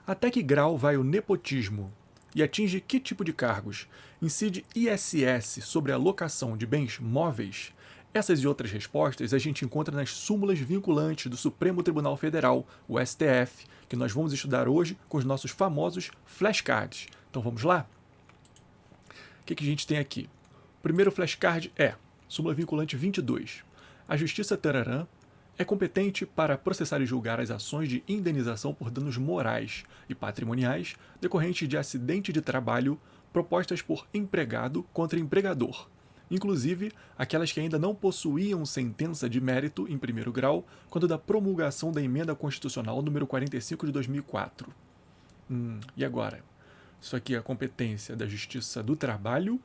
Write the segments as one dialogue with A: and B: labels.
A: Até que grau vai o nepotismo? E atinge que tipo de cargos? Incide ISS sobre a alocação de bens móveis? Essas e outras respostas a gente encontra nas súmulas vinculantes do Supremo Tribunal Federal, o STF, que nós vamos estudar hoje com os nossos famosos flashcards. Então vamos lá? O que a gente tem aqui? O primeiro flashcard é súmula vinculante 22. A Justiça Tararã é competente para processar e julgar as ações de indenização por danos morais e patrimoniais decorrentes de acidente de trabalho propostas por empregado contra empregador, inclusive aquelas que ainda não possuíam sentença de mérito em primeiro grau quando da promulgação da Emenda Constitucional número 45 de 2004. E agora? Isso aqui é a competência da Justiça do Trabalho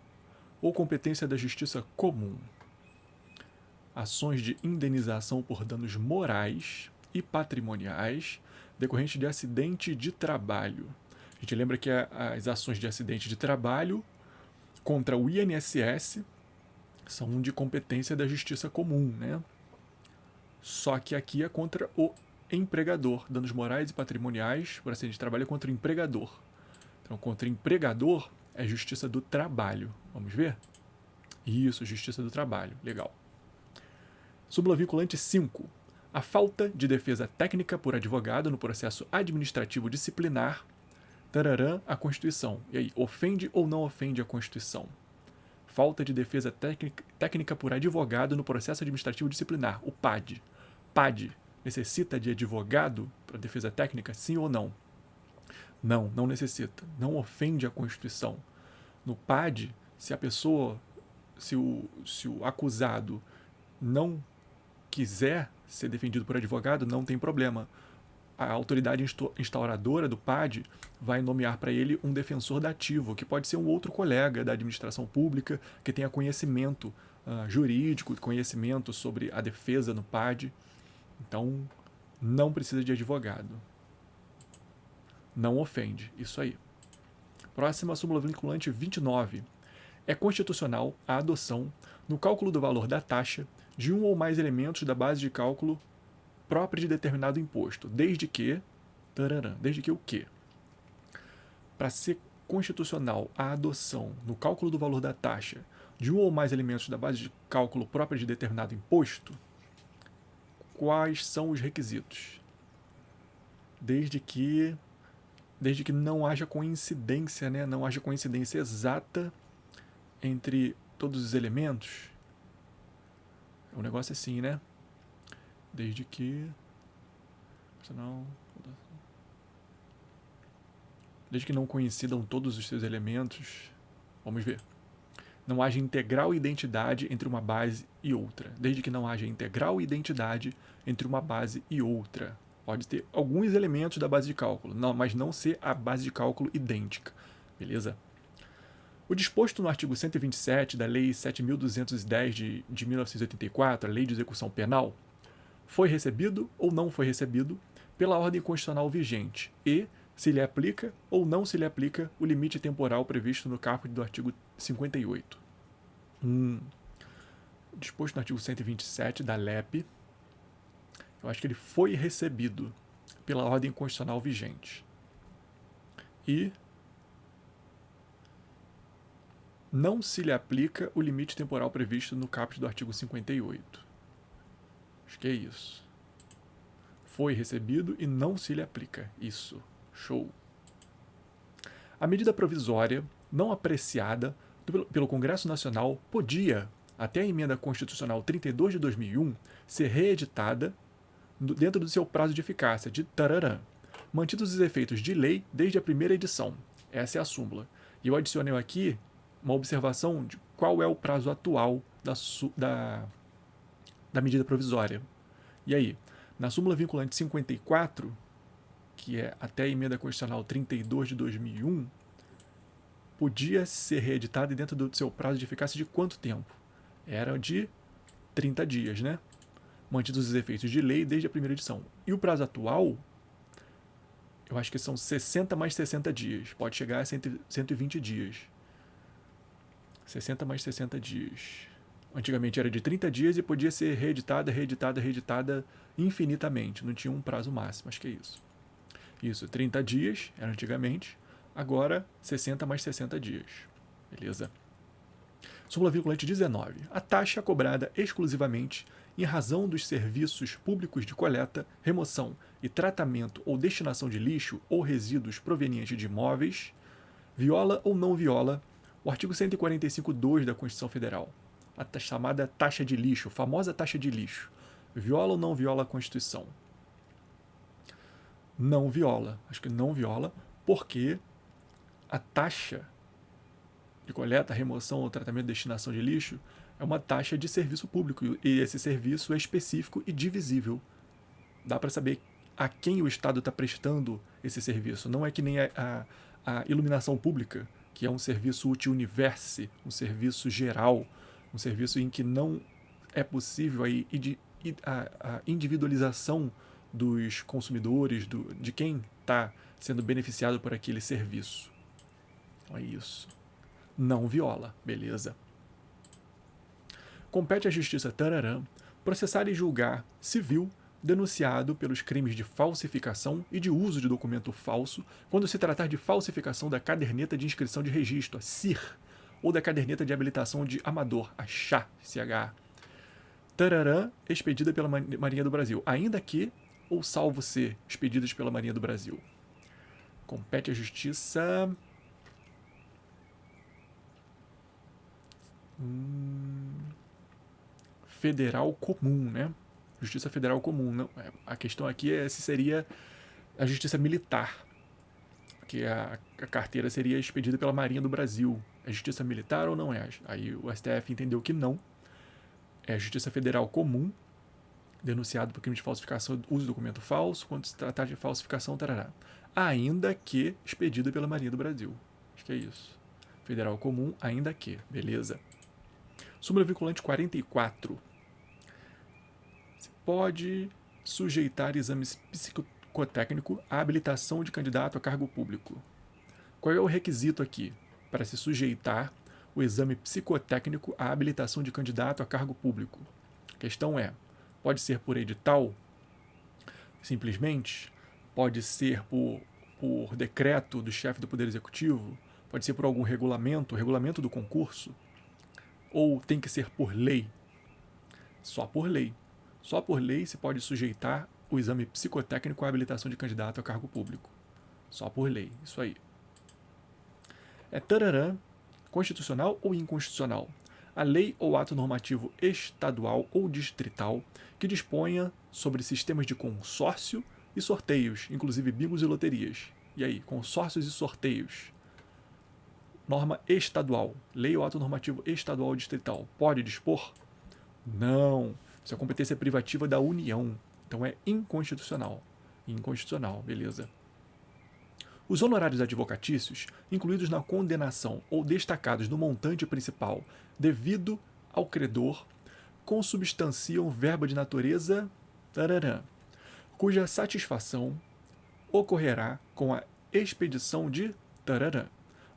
A: ou competência da Justiça Comum? Ações de indenização por danos morais e patrimoniais decorrentes de acidente de trabalho. A gente lembra que as ações de acidente de trabalho contra o INSS são de competência da Justiça Comum, né? Só que aqui é contra o empregador. Danos morais e patrimoniais por acidente de trabalho é contra o empregador. Então, contra o empregador é Justiça do Trabalho. Vamos ver? Isso, Justiça do Trabalho. Legal. Súmula vinculante 5. A falta de defesa técnica por advogado no processo administrativo disciplinar tararã a Constituição. E aí, ofende ou não ofende a Constituição? Falta de defesa técnica por advogado no processo administrativo disciplinar, o PAD. PAD necessita de advogado para defesa técnica, sim ou não? Não, não necessita. Não ofende a Constituição. No PAD, se a pessoa, se o acusado não quiser ser defendido por advogado, não tem problema. A autoridade instauradora do PAD vai nomear para ele um defensor dativo, que pode ser um outro colega da administração pública que tenha conhecimento jurídico, conhecimento sobre a defesa no PAD. Então, não precisa de advogado. Não ofende. Isso aí. Próxima súmula vinculante 29. É constitucional a adoção, no cálculo do valor da taxa, de um ou mais elementos da base de cálculo própria de determinado imposto, desde que o quê? Para ser constitucional a adoção, no cálculo do valor da taxa, de um ou mais elementos da base de cálculo própria de determinado imposto, quais são os requisitos? Desde que não haja coincidência, né? Não haja coincidência exata entre todos os elementos. É um negócio assim, né? Desde que não coincidam todos os seus elementos. Vamos ver. Não haja integral identidade entre uma base e outra. Desde que não haja integral identidade entre uma base e outra. Pode ter alguns elementos da base de cálculo, mas não ser a base de cálculo idêntica. Beleza? O disposto no artigo 127 da Lei 7.210 de 1984, a Lei de Execução Penal, foi recebido ou não foi recebido pela ordem constitucional vigente e se lhe aplica ou não se lhe aplica o limite temporal previsto no caput do artigo 58. Disposto no artigo 127 da LEP, eu acho que ele foi recebido pela ordem constitucional vigente. E não se lhe aplica o limite temporal previsto no caput do artigo 58. Acho que é isso. Foi recebido e não se lhe aplica. Isso. Show. A medida provisória, não apreciada pelo Congresso Nacional, podia, até a Emenda Constitucional 32 de 2001, ser reeditada dentro do seu prazo de eficácia, de tararã, mantidos os efeitos de lei desde a primeira edição. Essa é a súmula. E eu adicionei aqui uma observação de qual é o prazo atual da medida provisória. E aí, na súmula vinculante 54, que é até a Emenda Constitucional 32 de 2001, podia ser reeditada dentro do seu prazo de eficácia de quanto tempo? Era de 30 dias, né? Mantidos os efeitos de lei desde a primeira edição. E o prazo atual, eu acho que são 60 mais 60 dias. Pode chegar a 120 dias. 60 mais 60 dias. Antigamente era de 30 dias e podia ser reeditada infinitamente. Não tinha um prazo máximo, acho que é isso. Isso, 30 dias, era antigamente. Agora, 60 mais 60 dias. Beleza? Súmula vinculante 19. A taxa é cobrada exclusivamente em razão dos serviços públicos de coleta, remoção e tratamento ou destinação de lixo ou resíduos provenientes de imóveis, viola ou não viola o artigo 145.2 da Constituição Federal, a chamada taxa de lixo, famosa taxa de lixo. Viola ou não viola a Constituição? Não viola. Acho que não viola, porque a taxa de coleta, remoção ou tratamento de destinação de lixo é uma taxa de serviço público e esse serviço é específico e divisível. Dá para saber a quem o Estado está prestando esse serviço. Não é que nem a iluminação pública, que é um serviço útil universe, um serviço geral, um serviço em que não é possível a individualização dos consumidores, de quem está sendo beneficiado por aquele serviço. É isso. Não viola, beleza? Compete à Justiça Tararã processar e julgar civil denunciado pelos crimes de falsificação e de uso de documento falso quando se tratar de falsificação da caderneta de inscrição de registro, a CIR, ou da caderneta de habilitação de amador, a CHA. Tararã, expedida pela Marinha do Brasil, ainda que, ou salvo ser, expedidas pela Marinha do Brasil. Compete à Justiça... Federal Comum, né? Justiça Federal Comum. Não, a questão aqui é se seria a Justiça Militar, porque a carteira seria expedida pela Marinha do Brasil. É Justiça Militar ou não é? Aí o STF entendeu que não. É a Justiça Federal Comum, denunciado por crime de falsificação, uso de documento falso, quando se tratar de falsificação, tarará. Ainda que expedida pela Marinha do Brasil. Acho que é isso. Federal Comum, ainda que. Beleza. Súmula vinculante 44. Se pode sujeitar exames psicotécnico à habilitação de candidato a cargo público. Qual é o requisito aqui para se sujeitar o exame psicotécnico à habilitação de candidato a cargo público? A questão é, pode ser por edital, simplesmente, pode ser por decreto do chefe do Poder Executivo, pode ser por algum regulamento do concurso, ou tem que ser por lei? Só por lei. Só por lei se pode sujeitar o exame psicotécnico à habilitação de candidato a cargo público. Só por lei, isso aí. É tararã, constitucional ou inconstitucional? A lei ou ato normativo estadual ou distrital que disponha sobre sistemas de consórcio e sorteios, inclusive bingos e loterias. E aí, consórcios e sorteios. Norma estadual, lei ou ato normativo estadual ou distrital, pode dispor? Não. Isso é competência privativa da União. Então é inconstitucional. Inconstitucional, beleza. Os honorários advocatícios, incluídos na condenação ou destacados no montante principal devido ao credor, consubstanciam verba de natureza tararã, cuja satisfação ocorrerá com a expedição de tararã,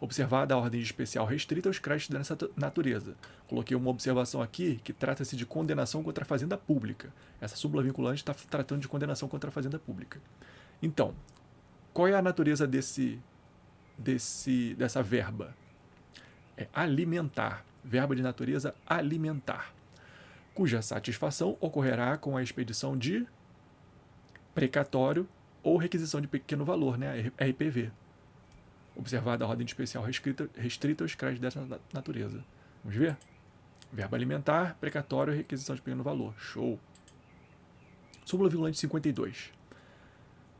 A: observada a ordem de especial restrita aos créditos dessa natureza. Coloquei uma observação aqui que trata-se de condenação contra a fazenda pública. Essa súmula vinculante está tratando de condenação contra a fazenda pública. Então, qual é a natureza dessa verba? É alimentar. Verba de natureza alimentar, cuja satisfação ocorrerá com a expedição de precatório ou requisição de pequeno valor, né? RPV. Observada a ordem de especial restrita aos créditos dessa natureza. Vamos ver? Verbo alimentar, precatório e requisição de pequeno valor. Show. Súmula vinculante 52.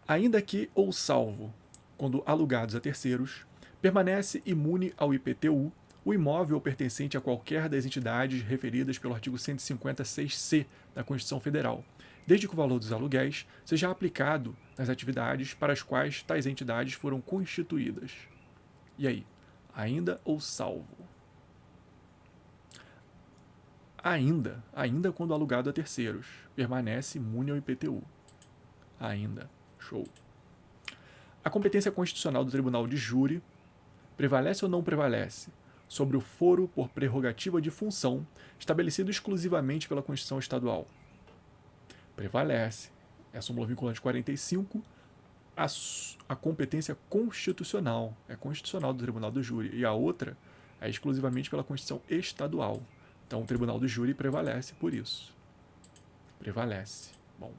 A: Ainda que ou salvo, quando alugados a terceiros, permanece imune ao IPTU o imóvel pertencente a qualquer das entidades referidas pelo artigo 156C da Constituição Federal, desde que o valor dos aluguéis seja aplicado nas atividades para as quais tais entidades foram constituídas. E aí, ainda ou salvo? Ainda quando alugado a terceiros, permanece imune ao IPTU. Ainda. Show. A competência constitucional do Tribunal de Júri prevalece ou não prevalece sobre o foro por prerrogativa de função estabelecido exclusivamente pela Constituição Estadual? Prevalece. É a súmula vinculante 45, a competência constitucional. É constitucional do Tribunal do Júri. E a outra é exclusivamente pela Constituição estadual. Então, o Tribunal do Júri prevalece por isso. Prevalece. Bom.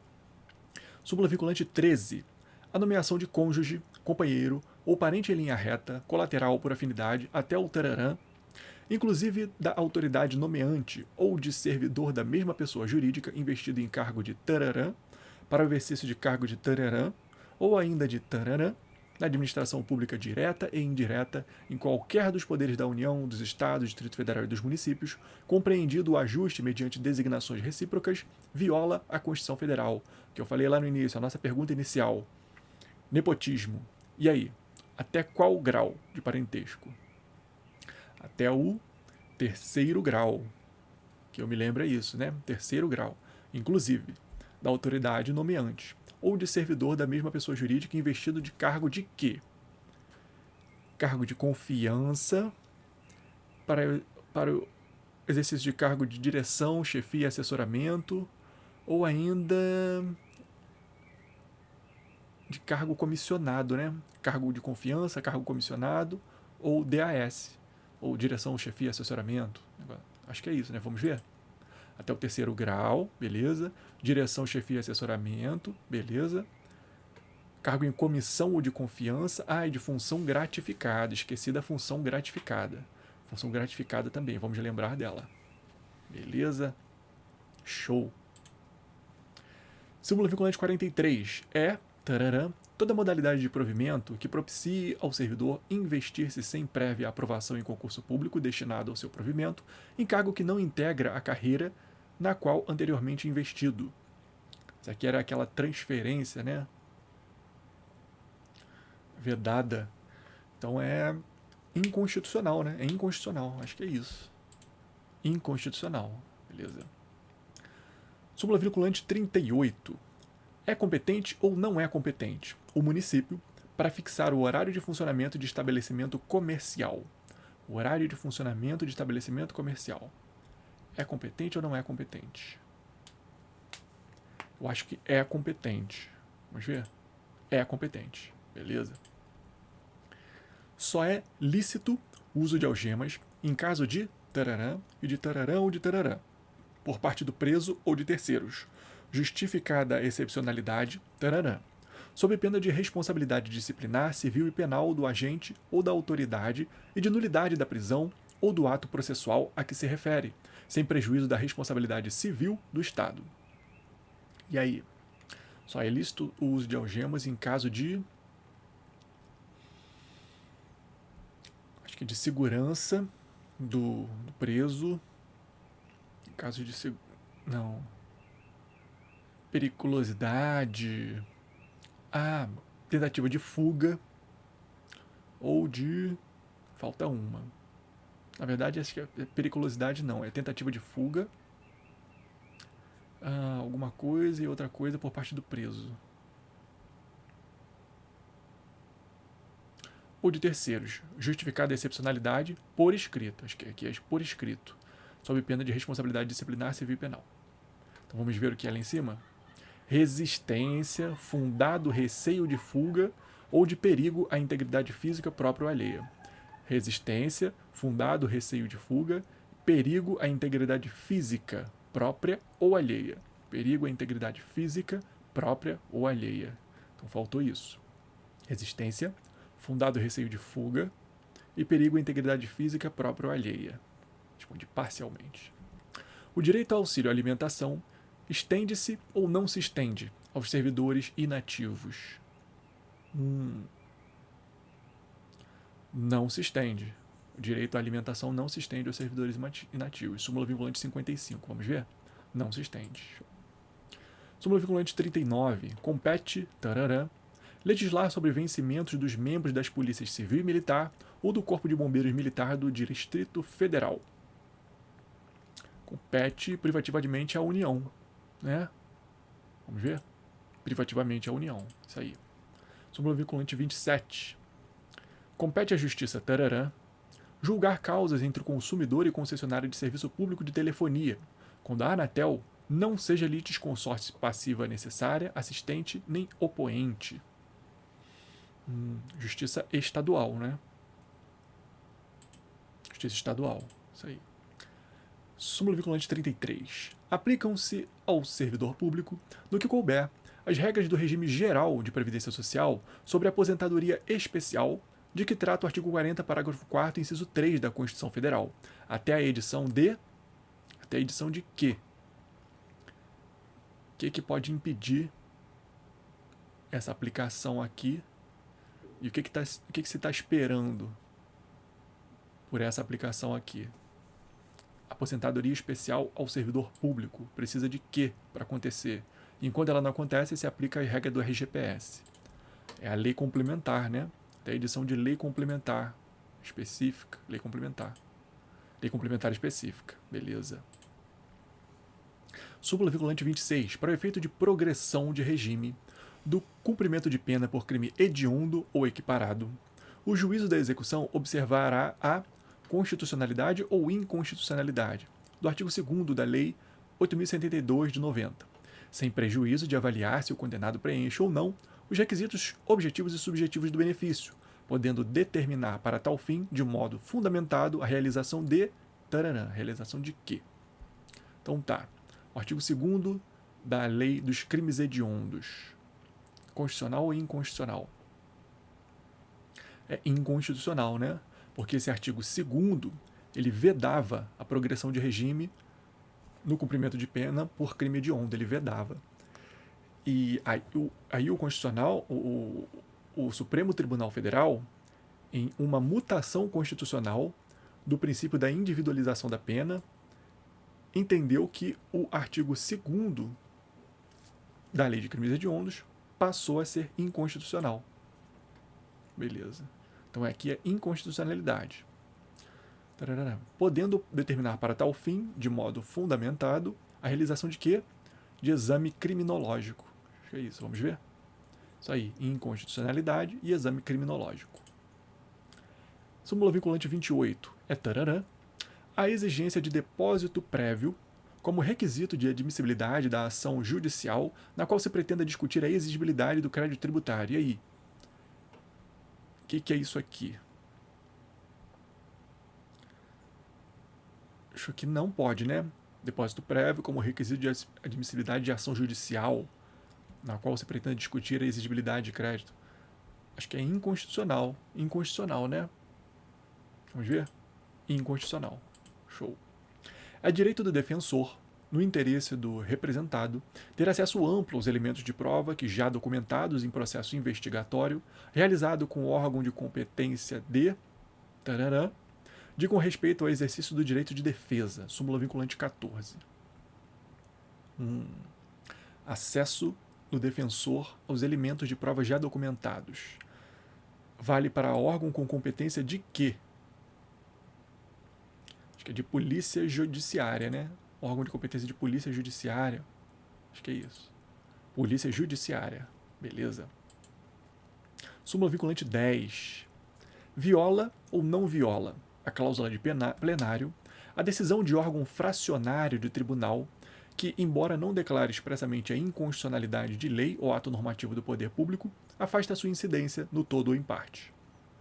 A: Súmula vinculante 13. A nomeação de cônjuge, companheiro ou parente em linha reta, colateral por afinidade, até o tararã, inclusive da autoridade nomeante ou de servidor da mesma pessoa jurídica investido em cargo de tararã, para o exercício de cargo de tararã, ou ainda de tararã, na administração pública direta e indireta, em qualquer dos poderes da União, dos Estados, Distrito Federal e dos municípios, compreendido o ajuste mediante designações recíprocas, viola a Constituição Federal, que eu falei lá no início, a nossa pergunta inicial. Nepotismo. E aí? Até qual grau de parentesco? Até o terceiro grau. Que eu me lembro é isso, né? Terceiro grau. Inclusive, da autoridade nomeante ou de servidor da mesma pessoa jurídica investido de cargo de quê? Cargo de confiança para o exercício de cargo de direção, chefia e assessoramento, ou ainda de cargo comissionado, né? Cargo de confiança, cargo comissionado, ou DAS, ou direção, chefia e assessoramento. Acho que é isso, né? Vamos ver? Até o terceiro grau, beleza. Direção, chefia e assessoramento, beleza. Cargo em comissão ou de confiança. E de função gratificada. Esqueci da função gratificada. Função gratificada também, vamos lembrar dela. Beleza? Show. Súmula vinculante 43. Tararã, toda modalidade de provimento que propicie ao servidor investir-se sem prévia aprovação em concurso público destinado ao seu provimento, em cargo que não integra a carreira na qual anteriormente investido. Isso aqui era aquela transferência, né? Vedada. Então é inconstitucional, né? É inconstitucional, acho que é isso. Inconstitucional, beleza. Súmula vinculante 38. É competente ou não é competente o município para fixar o horário de funcionamento de estabelecimento comercial? O horário de funcionamento de estabelecimento comercial. É competente ou não é competente? Eu acho que é competente. Vamos ver? É competente. Beleza? Só é lícito o uso de algemas em caso de tararã e de tararã ou de tararã, por parte do preso ou de terceiros, justificada a excepcionalidade, tararã, sob pena de responsabilidade disciplinar, civil e penal do agente ou da autoridade e de nulidade da prisão ou do ato processual a que se refere, sem prejuízo da responsabilidade civil do Estado. E aí? Só é lícito o uso de algemas em caso de... acho que de segurança do preso. Em caso de... não. Periculosidade. Tentativa de fuga. Ou de... falta uma. Na verdade, acho que é periculosidade não. É tentativa de fuga. Alguma coisa e outra coisa por parte do preso. Ou de terceiros. Justificada a excepcionalidade por escrito. Acho que aqui é por escrito. Sob pena de responsabilidade disciplinar, civil e penal. Então vamos ver o que é lá em cima? Resistência, fundado receio de fuga ou de perigo à integridade física própria ou alheia. Resistência, fundado receio de fuga, perigo à integridade física própria ou alheia. Perigo à integridade física própria ou alheia. Então faltou isso. Resistência, fundado receio de fuga e perigo à integridade física própria ou alheia. Responde parcialmente. O direito ao auxílio à alimentação estende-se ou não se estende aos servidores inativos? Não se estende. O direito à alimentação não se estende aos servidores inativos. Súmula vinculante 55, vamos ver? Não se estende. Súmula vinculante 39. Compete, tararã, legislar sobre vencimentos dos membros das polícias civil e militar ou do Corpo de Bombeiros Militar do Distrito Federal. Compete privativamente à União, né? Vamos ver? Privativamente à União. Isso aí. Súmula vinculante 27. Compete à Justiça, tararã, julgar causas entre o consumidor e concessionária de serviço público de telefonia, quando a Anatel não seja litisconsórcio passiva necessária, assistente nem opoente. Justiça estadual, né? Justiça estadual, isso aí. Súmula vinculante 33. Aplicam-se ao servidor público, no que couber, as regras do regime geral de previdência social sobre aposentadoria especial, de que trata o artigo 40, parágrafo 4º, inciso 3 da Constituição Federal, até a edição de... Até a edição de quê? O que pode impedir essa aplicação aqui? E o que se está esperando por essa aplicação aqui? Aposentadoria especial ao servidor público. Precisa de quê para acontecer? E quando ela não acontece, se aplica a regra do RGPS. É a lei complementar, né? Da edição de lei complementar específica. Lei complementar. Lei complementar específica. Beleza. Súmula vinculante 26. Para o efeito de progressão de regime do cumprimento de pena por crime hediondo ou equiparado, o juízo da execução observará a constitucionalidade ou inconstitucionalidade do artigo 2º da Lei 8.072 de 90, sem prejuízo de avaliar se o condenado preenche ou não os requisitos objetivos e subjetivos do benefício, podendo determinar para tal fim, de modo fundamentado, a realização de... Taranã, realização de quê? Então tá. O artigo 2º da Lei dos Crimes Hediondos. Constitucional ou inconstitucional? É inconstitucional, né? Porque esse artigo 2º, ele vedava a progressão de regime no cumprimento de pena por crime hediondo, ele vedava. E aí o Constitucional, o Supremo Tribunal Federal, em uma mutação constitucional do princípio da individualização da pena, entendeu que o artigo 2º da Lei de Crimes Hediondos passou a ser inconstitucional. Beleza. Então aqui é inconstitucionalidade. Podendo determinar para tal fim, de modo fundamentado, a realização de quê? De exame criminológico. Acho que é isso, vamos ver? Isso aí, inconstitucionalidade e exame criminológico. Súmula vinculante 28 é tararã. A exigência de depósito prévio como requisito de admissibilidade da ação judicial na qual se pretenda discutir a exigibilidade do crédito tributário. E aí? O que é isso aqui? Acho que não pode, né? Depósito prévio como requisito de admissibilidade de ação judicial na qual se pretende discutir a exigibilidade de crédito. Acho que é inconstitucional. Inconstitucional, né? Vamos ver? Inconstitucional. Show. É direito do defensor, no interesse do representado, ter acesso amplo aos elementos de prova que, já documentados em processo investigatório, realizado com o órgão de competência de... Tararã, de com respeito ao exercício do direito de defesa, súmula vinculante 14. Acesso do defensor aos elementos de prova já documentados. Vale para órgão com competência de quê? Acho que é de polícia judiciária, né? Órgão de competência de polícia judiciária. Acho que é isso. Polícia judiciária. Beleza. Súmula vinculante 10. Viola ou não viola a cláusula de plenário a decisão de órgão fracionário de tribunal que, embora não declare expressamente a inconstitucionalidade de lei ou ato normativo do poder público, afasta sua incidência no todo ou em parte.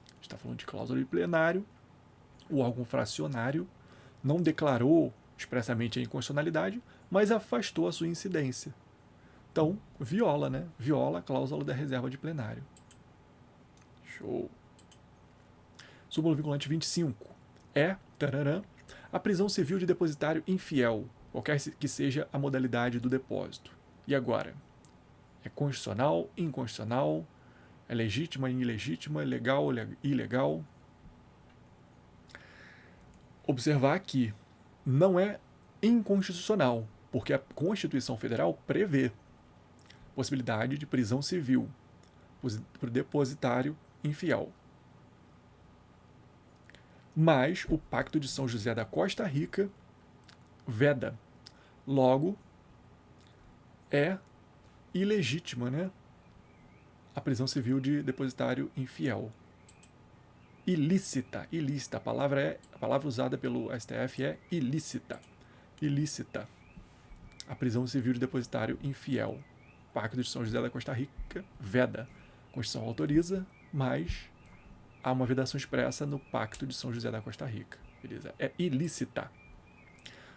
A: A gente está falando de cláusula de plenário. O órgão fracionário não declarou expressamente a inconstitucionalidade, mas afastou a sua incidência. Então, viola, né? Viola a cláusula da reserva de plenário. Show. Súmula vinculante 25. Tararã, a prisão civil de depositário infiel, qualquer que seja a modalidade do depósito. E agora? É constitucional, inconstitucional? É legítima, ilegítima? Legal, ilegal? Observar aqui, não é inconstitucional, porque a Constituição Federal prevê possibilidade de prisão civil por depositário infiel. Mas o Pacto de São José da Costa Rica veda. Logo, é ilegítima, né? A prisão civil de depositário infiel. Ilícita. A palavra usada pelo STF é ilícita. Ilícita. A prisão civil de depositário infiel. Pacto de São José da Costa Rica veda. A Constituição autoriza, mas há uma vedação expressa no Pacto de São José da Costa Rica. Beleza? É ilícita.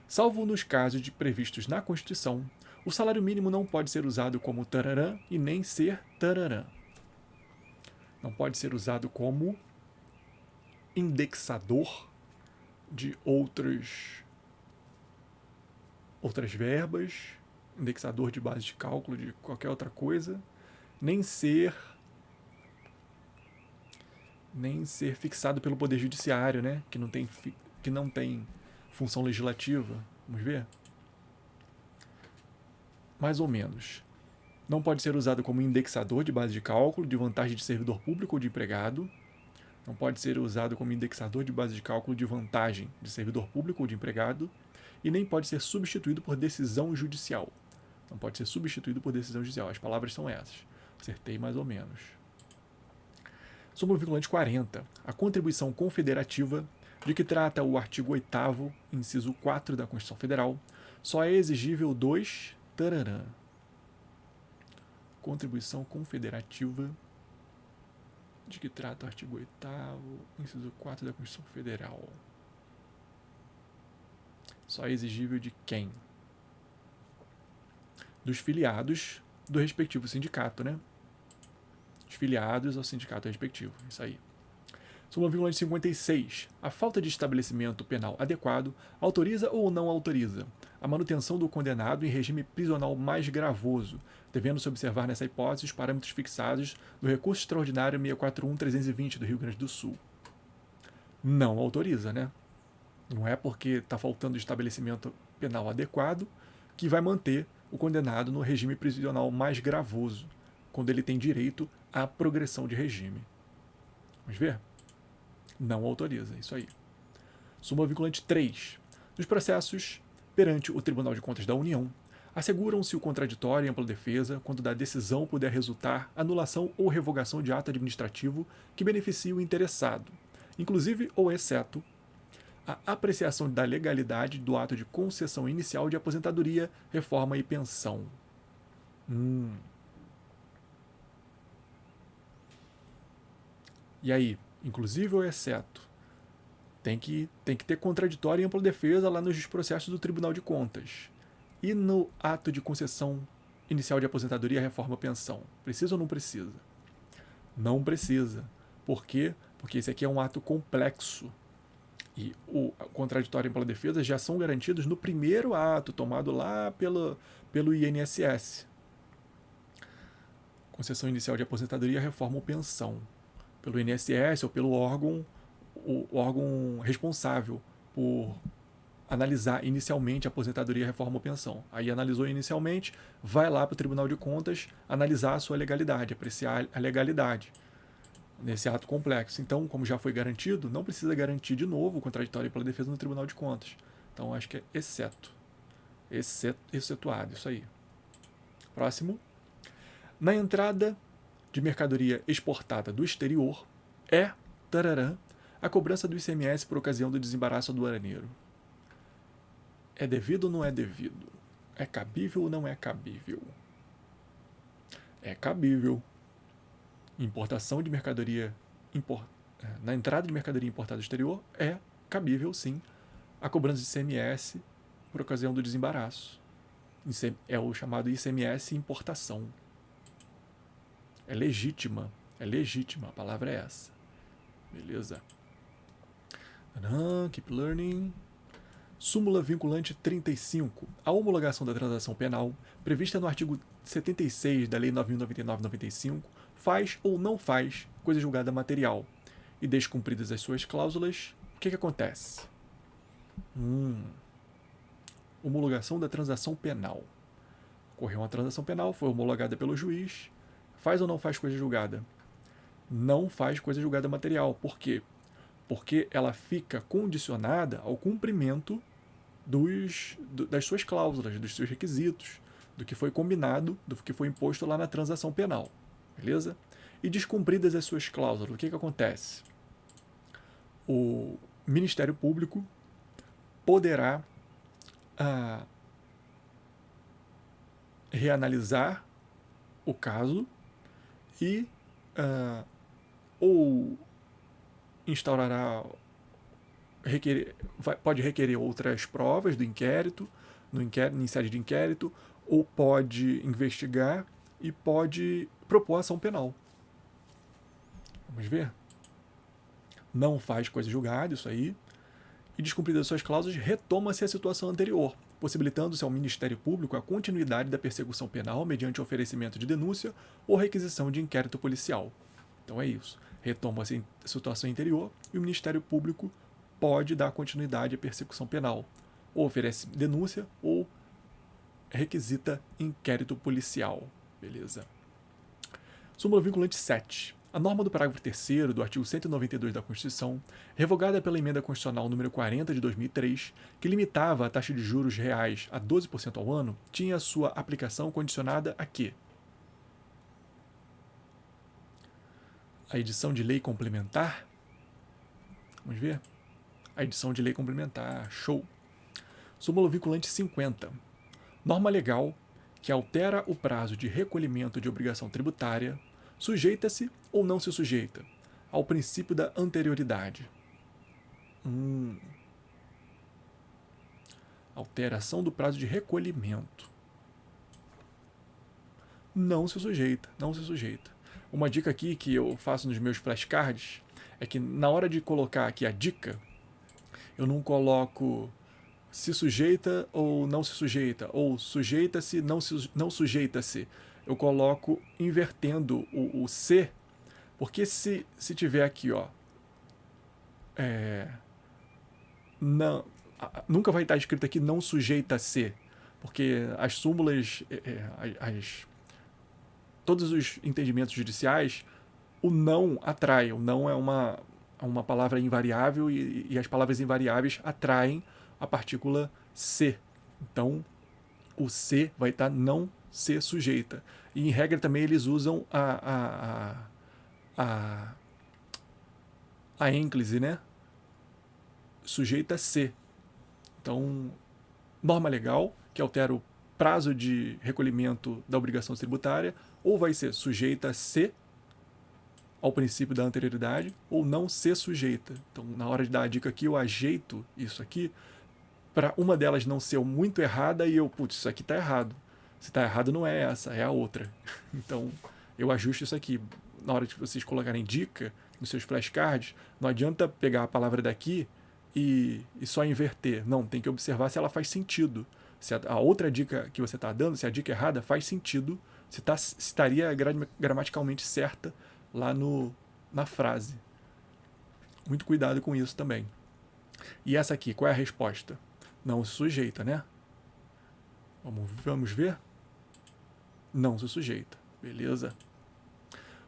A: Salvo nos casos previstos na Constituição, o salário mínimo não pode ser usado como tararã e nem ser tararã. Não pode ser usado como indexador de outras verbas, indexador de base de cálculo de qualquer outra coisa, nem ser fixado pelo Poder Judiciário, né? Que não tem função legislativa. Vamos ver? Mais ou menos. Não pode ser usado como indexador de base de cálculo de vantagem de servidor público ou de empregado. Não pode ser usado como indexador de base de cálculo de vantagem de servidor público ou de empregado. E nem pode ser substituído por decisão judicial. Não pode ser substituído por decisão judicial. As palavras são essas. Acertei mais ou menos. Súmula vinculante 40. A contribuição confederativa, de que trata o artigo 8º, inciso 4 da Constituição Federal, só é exigível dos... Tararã. Contribuição confederativa, de que trata o artigo 8º, inciso 4 da Constituição Federal. Só é exigível de quem? Dos filiados do respectivo sindicato, né? Os filiados ao sindicato respectivo. Isso aí. Súmula vinculante 56. A falta de estabelecimento penal adequado autoriza ou não autoriza a manutenção do condenado em regime prisional mais gravoso, devendo-se observar nessa hipótese os parâmetros fixados no recurso extraordinário 641-320 do Rio Grande do Sul. Não autoriza, né? Não é porque está faltando estabelecimento penal adequado que vai manter o condenado no regime prisional mais gravoso, quando ele tem direito à progressão de regime. Vamos ver? Não autoriza, isso aí. Súmula vinculante 3. Nos processos perante o Tribunal de Contas da União, asseguram-se o contraditório e ampla defesa quando da decisão puder resultar anulação ou revogação de ato administrativo que beneficie o interessado, inclusive ou exceto a apreciação da legalidade do ato de concessão inicial de aposentadoria, reforma e pensão. E aí, inclusive ou exceto? Tem que ter contraditório e ampla defesa lá nos processos do Tribunal de Contas. E no ato de concessão inicial de aposentadoria, reforma ou pensão? Precisa ou não precisa? Não precisa. Por quê? Porque esse aqui é um ato complexo. E o contraditório e ampla defesa já são garantidos no primeiro ato, tomado lá pelo INSS. Concessão inicial de aposentadoria, reforma ou pensão. Pelo INSS ou pelo órgão responsável por analisar inicialmente a aposentadoria, reforma ou pensão. Aí analisou inicialmente, vai lá para o Tribunal de Contas analisar a sua legalidade, apreciar a legalidade nesse ato complexo. Então, como já foi garantido, não precisa garantir de novo o contraditório pela defesa no Tribunal de Contas. Então, acho que é excetuado, isso aí. Próximo. Na entrada de mercadoria exportada do exterior, a cobrança do ICMS por ocasião do desembaraço aduaneiro. É devido ou não é devido? É cabível ou não é cabível? É cabível. Importação de mercadoria na entrada de mercadoria importada do exterior é cabível, sim, a cobrança de ICMS por ocasião do desembaraço. É o chamado ICMS importação. É legítima, a palavra é essa. Beleza. Keep learning. Súmula vinculante 35. A homologação da transação penal, prevista no artigo 76 da Lei 9.099/95, faz ou não faz coisa julgada material. E descumpridas as suas cláusulas, o que acontece? Homologação da transação penal. Ocorreu uma transação penal, foi homologada pelo juiz. Faz ou não faz coisa julgada? Não faz coisa julgada material. Por quê? Porque ela fica condicionada ao cumprimento das suas cláusulas, dos seus requisitos, do que foi combinado, do que foi imposto lá na transação penal. Beleza? E descumpridas as suas cláusulas, o que acontece? O Ministério Público poderá reanalisar o caso e ou instaurará, pode requerer outras provas do inquérito, em sede de inquérito, ou pode investigar e pode propor ação penal. Vamos ver? Não faz coisa julgada, isso aí. E descumpridas suas cláusulas, retoma-se a situação anterior, possibilitando-se ao Ministério Público a continuidade da persecução penal mediante oferecimento de denúncia ou requisição de inquérito policial. Então é isso. Retoma-se a situação anterior e o Ministério Público pode dar continuidade à persecução penal. Ou oferece denúncia ou requisita inquérito policial. Beleza. Súmula vinculante 7. A norma do parágrafo 3º do artigo 192 da Constituição, revogada pela Emenda Constitucional número 40 de 2003, que limitava a taxa de juros reais a 12% ao ano, tinha sua aplicação condicionada a quê? A edição de lei complementar? Vamos ver? A edição de lei complementar. Show! Súmula vinculante 50. Norma legal que altera o prazo de recolhimento de obrigação tributária sujeita-se ou não se sujeita ao princípio da anterioridade. Alteração do prazo de recolhimento. Não se sujeita, não se sujeita. Uma dica aqui que eu faço nos meus flashcards é que na hora de colocar aqui a dica, eu não coloco se sujeita ou não se sujeita, ou sujeita-se, não sujeita-se. Eu coloco invertendo o se, porque se tiver aqui, ó, não, nunca vai estar escrito aqui não sujeita-se, porque as súmulas, todos os entendimentos judiciais, o não atrai, o não é uma palavra invariável e as palavras invariáveis atraem a partícula se. Então, o se vai estar não se sujeita. E em regra também eles usam a ênclise, né? Sujeita-se. Então, norma legal que altera o prazo de recolhimento da obrigação tributária, ou vai ser sujeita-se ao princípio da anterioridade, ou não se sujeita. Então, na hora de dar a dica aqui, eu ajeito isso aqui para uma delas não ser muito errada e eu, putz, isso aqui está errado. Se está errado, não é essa, é a outra. Então, eu ajusto isso aqui. Na hora que vocês colocarem dica nos seus flashcards, não adianta pegar a palavra daqui e só inverter. Não, tem que observar se ela faz sentido. Se a outra dica que você está dando, se a dica errada faz sentido, se estaria gramaticalmente certa lá na frase. Muito cuidado com isso também. E essa aqui, qual é a resposta? Não se sujeita, né? Vamos ver? Não se sujeita. Beleza?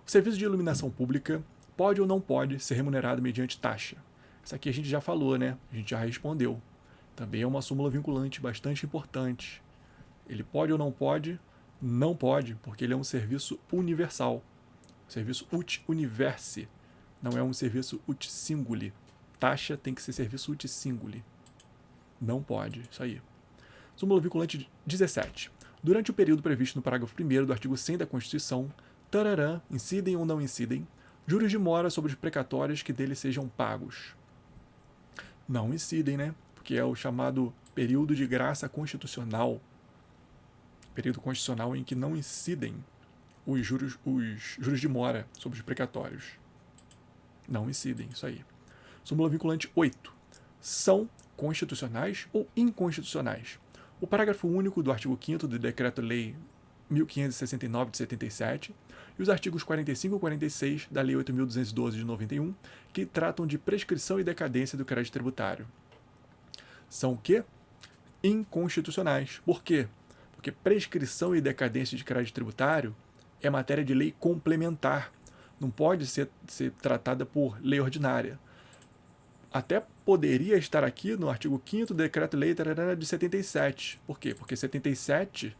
A: O serviço de iluminação pública pode ou não pode ser remunerado mediante taxa? Isso aqui a gente já falou, né? A gente já respondeu. Também é uma súmula vinculante bastante importante. Ele pode ou não pode? Não pode, porque ele é um serviço universal. Serviço ut universi. Não é um serviço ut singuli. Taxa tem que ser serviço ut singuli. Não pode, isso aí. Súmula vinculante 17. Durante o período previsto no parágrafo 1º do artigo 100 da Constituição, incidem ou não incidem, juros de mora sobre os precatórios que deles sejam pagos. Não incidem, né? Porque é o chamado período de graça constitucional. Período constitucional em que não incidem os juros de mora sobre os precatórios. Não incidem, isso aí. Súmula vinculante 8. São constitucionais ou inconstitucionais? O parágrafo único do artigo 5º do Decreto-Lei 1569 de 77 e os artigos 45 e 46 da Lei 8.212 de 91, que tratam de prescrição e decadência do crédito tributário. São o quê? Inconstitucionais. Por quê? Porque prescrição e decadência de crédito tributário é matéria de lei complementar. Não pode ser tratada por lei ordinária. Até poderia estar aqui no artigo 5º do Decreto-Lei de 77. Por quê? Porque 77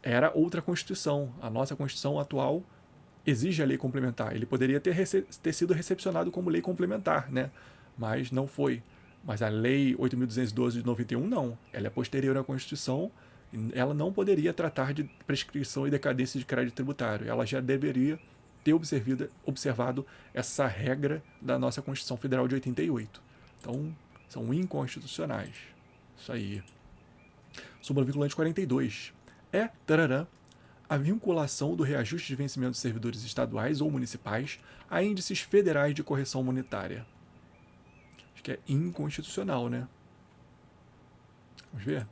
A: era outra Constituição. A nossa Constituição atual exige a lei complementar. Ele poderia ter sido recepcionado como lei complementar, né? Mas não foi. Mas a Lei 8.212 de 91, não. Ela é posterior à Constituição. Ela não poderia tratar de prescrição e decadência de crédito tributário. Ela já deveria ter observado essa regra da nossa Constituição Federal de 88. Então, são inconstitucionais. Isso aí. Súmula vinculante 42. Tarará, a vinculação do reajuste de vencimento de servidores estaduais ou municipais a índices federais de correção monetária. Acho que é inconstitucional, né? Vamos ver?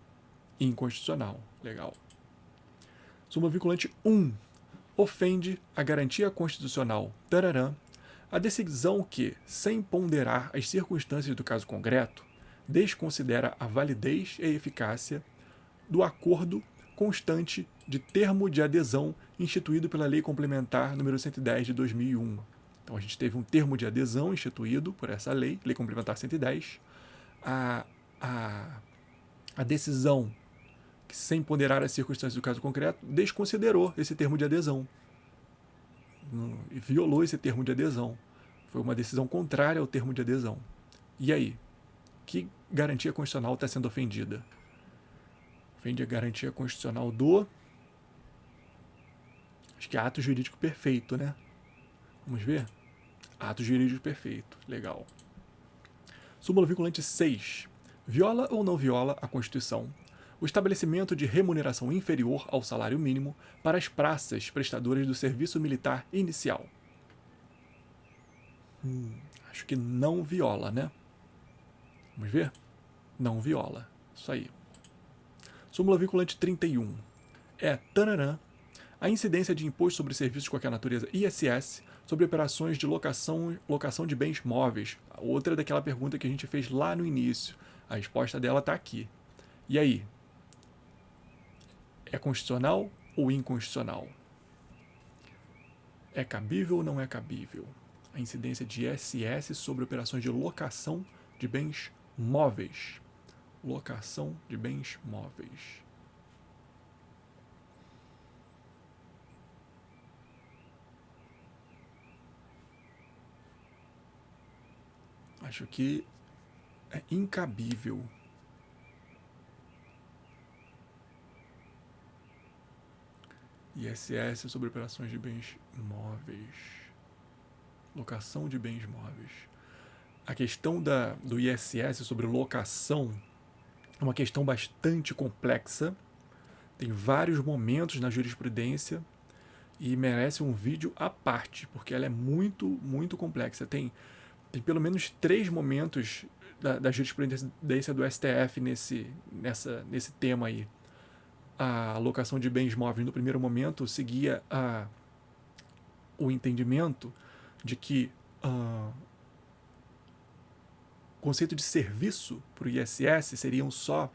A: Inconstitucional. Legal. Súmula vinculante 1. Ofende a garantia constitucional, tararã, a decisão que, sem ponderar as circunstâncias do caso concreto, desconsidera a validez e eficácia do acordo constante de termo de adesão instituído pela Lei Complementar nº 110 de 2001. Então a gente teve um termo de adesão instituído por essa lei, Lei Complementar 110. A decisão que, sem ponderar as circunstâncias do caso concreto, desconsiderou esse termo de adesão. E violou esse termo de adesão. Foi uma decisão contrária ao termo de adesão. E aí? Que garantia constitucional está sendo ofendida? Ofende a garantia constitucional do... Acho que é ato jurídico perfeito, né? Vamos ver? Ato jurídico perfeito. Legal. Súmula vinculante 6. Viola ou não viola a Constituição o estabelecimento de remuneração inferior ao salário mínimo para as praças prestadoras do serviço militar inicial? Acho que não viola, né? Vamos ver? Não viola. Isso aí. Súmula vinculante 31. Tararã, a incidência de imposto sobre serviços de qualquer natureza, ISS, sobre operações de locação de bens móveis. Outra daquela pergunta que a gente fez lá no início. A resposta dela está aqui. E aí? É constitucional ou inconstitucional? É cabível ou não é cabível? A incidência de ISS sobre operações de locação de bens móveis. Locação de bens móveis. Acho que é incabível. ISS sobre operações de bens móveis. Locação de bens móveis. A questão do ISS sobre locação é uma questão bastante complexa. Tem vários momentos na jurisprudência e merece um vídeo à parte, porque ela é muito, muito complexa. Tem pelo menos 3 momentos da jurisprudência do STF nesse tema aí. A alocação de bens móveis, no primeiro momento, seguia o entendimento de que o conceito de serviço para o ISS seriam só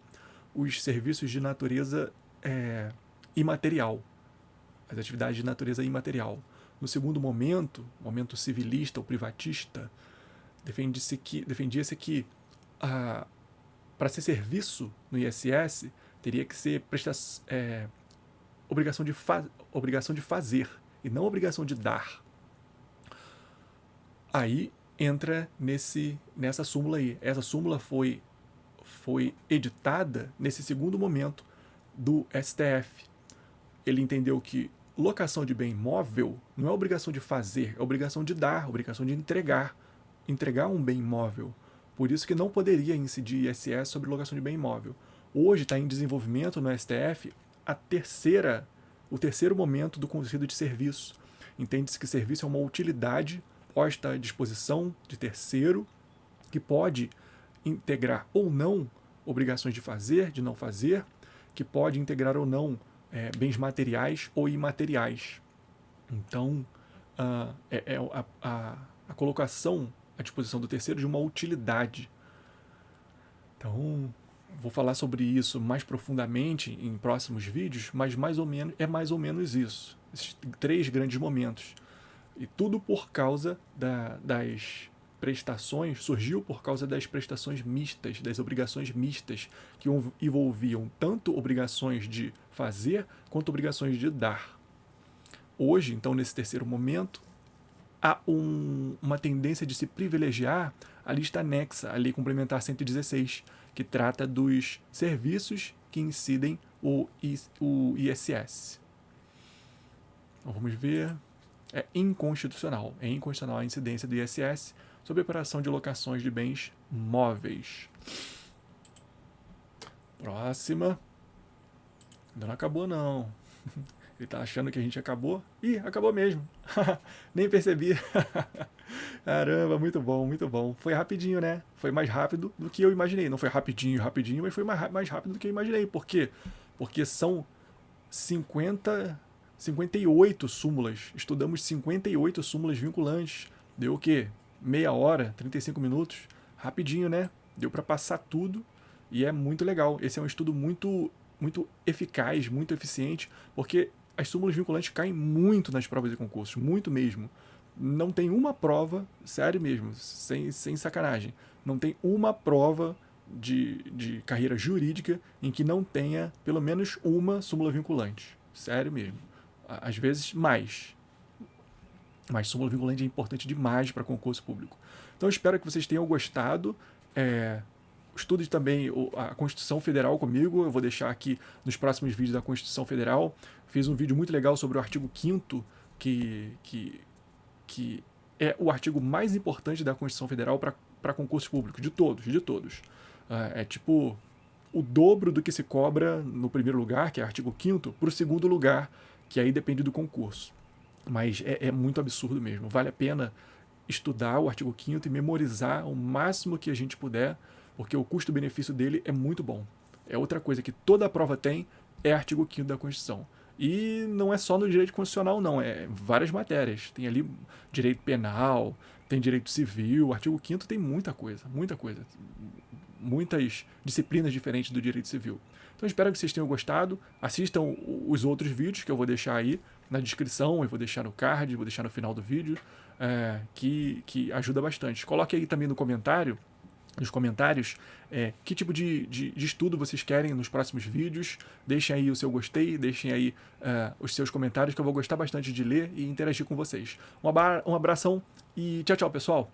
A: os serviços de natureza imaterial, as atividades de natureza imaterial. No segundo momento civilista ou privatista, defendia-se que para ser serviço no ISS teria que ser obrigação de fazer e não obrigação de dar. Aí entra nessa súmula aí. Essa súmula foi editada nesse segundo momento do STF. Ele entendeu que locação de bem móvel não é obrigação de fazer, é obrigação de dar, obrigação de entregar um bem imóvel. Por isso que não poderia incidir ISS sobre locação de bem imóvel. Hoje está em desenvolvimento no STF o terceiro momento do conceito de serviço. Entende-se que serviço é uma utilidade posta à disposição de terceiro que pode integrar ou não obrigações de fazer, de não fazer, que pode integrar ou não bens materiais ou imateriais. Então, a colocação à disposição do terceiro de uma utilidade. Então, vou falar sobre isso mais profundamente em próximos vídeos, mas é mais ou menos isso. Esses 3 grandes momentos. E tudo por causa das prestações, surgiu por causa das prestações mistas, das obrigações mistas, que envolviam tanto obrigações de fazer quanto obrigações de dar. Hoje, então, nesse terceiro momento, há uma tendência de se privilegiar a lista anexa, a Lei Complementar 116, que trata dos serviços que incidem o ISS. Então, vamos ver. É inconstitucional. É inconstitucional a incidência do ISS sobre a operação de locações de bens móveis. Próxima. Ainda não acabou, não. Ele tá achando que a gente acabou? Ih, acabou mesmo. Nem percebi. Caramba, muito bom, muito bom. Foi rapidinho, né? Foi mais rápido do que eu imaginei. Não foi rapidinho, rapidinho, mas foi mais rápido do que eu imaginei. Por quê? Porque são 58 súmulas. Estudamos 58 súmulas vinculantes. Deu o quê? Meia hora, 35 minutos. Rapidinho, né? Deu para passar tudo e é muito legal. Esse é um estudo muito eficaz, muito eficiente, porque as súmulas vinculantes caem muito nas provas e concursos, muito mesmo. Não tem uma prova, sério mesmo, sem sacanagem, não tem uma prova de carreira jurídica em que não tenha pelo menos uma súmula vinculante. Sério mesmo. Às vezes mais. Mas súmula vinculante é importante demais para concurso público. Então eu espero que vocês tenham gostado. Estude também a Constituição Federal comigo. Eu vou deixar aqui nos próximos vídeos da Constituição Federal. Fiz um vídeo muito legal sobre o artigo 5º, que é o artigo mais importante da Constituição Federal para concursos públicos, de todos. É tipo o dobro do que se cobra no primeiro lugar, que é o artigo 5º, para o segundo lugar, que aí depende do concurso. Mas é muito absurdo mesmo. Vale a pena estudar o artigo 5º e memorizar o máximo que a gente puder, porque o custo-benefício dele é muito bom. É outra coisa que toda a prova tem, é artigo 5º da Constituição. E não é só no direito constitucional, não. É várias matérias. Tem ali direito penal, tem direito civil. O artigo 5º tem muita coisa. Muitas disciplinas diferentes do direito civil. Então espero que vocês tenham gostado. Assistam os outros vídeos que eu vou deixar aí na descrição, eu vou deixar no card, vou deixar no final do vídeo, que ajuda bastante. Coloque aí também nos comentários que tipo de estudo vocês querem nos próximos vídeos. Deixem aí o seu gostei, deixem aí os seus comentários, que eu vou gostar bastante de ler e interagir com vocês. Um abração e tchau, pessoal!